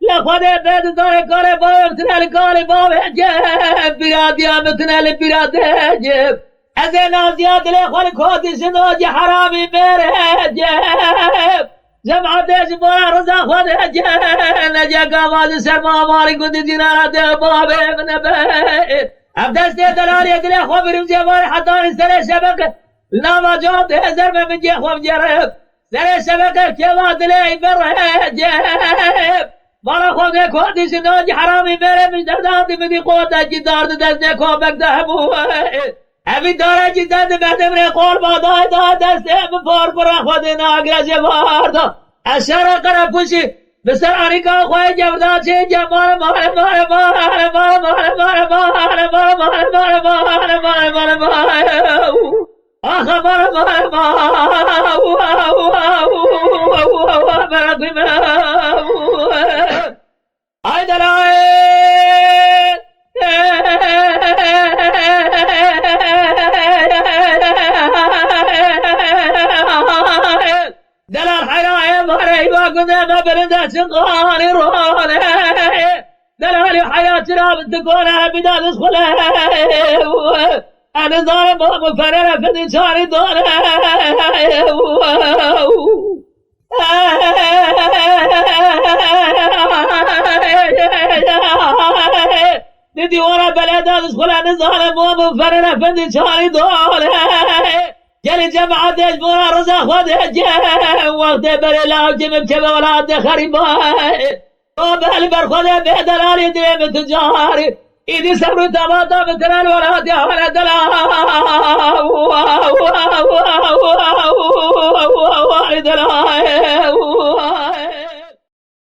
لخود بد داره کار با تنال کار با جب بیادی امتنال بیاد جب از نازیات لخود کودی سنوج حرامی بره جب جماعتش با رضا خود جب نجا آواز سرما ماری گندی دینارات باب ابن بید ابدست دلالی دل خوب بریم جوار حتان سر شبک نواجات هزر من جه خوب جرب سر شبک کوا دلی بره جب مالا خود کودی سنوج حرامی بره مجدرداتی بدی قوتا جی دارد دست کوبک دهبو همی داره جی دست بهدمره قول بادای دا دست بفار برا خود ناگرش وارد از شرق قرب پوشی بسر آریکا خواه جبرداد چه جمال مال مال مال مال مال مال مال مال مال مال مال مال مال آخه مال مال مال آی دلائل دلال حياة مهري وقنا ما برندا سنقاني رواني دلالي حياة راب تقولها بدال اسخلها أنا ظالم مفررة في الإنسان دونها ندي ورا بلدات اسخلها نظالم ومفررة في الإنسان دونها جل جماعة يجبر رزق خد وقت بلا جم بكبا ولا خريبا وبال برخد بدلال ديم تجاري إذا صبر تماتا بترال ولا ولا دلال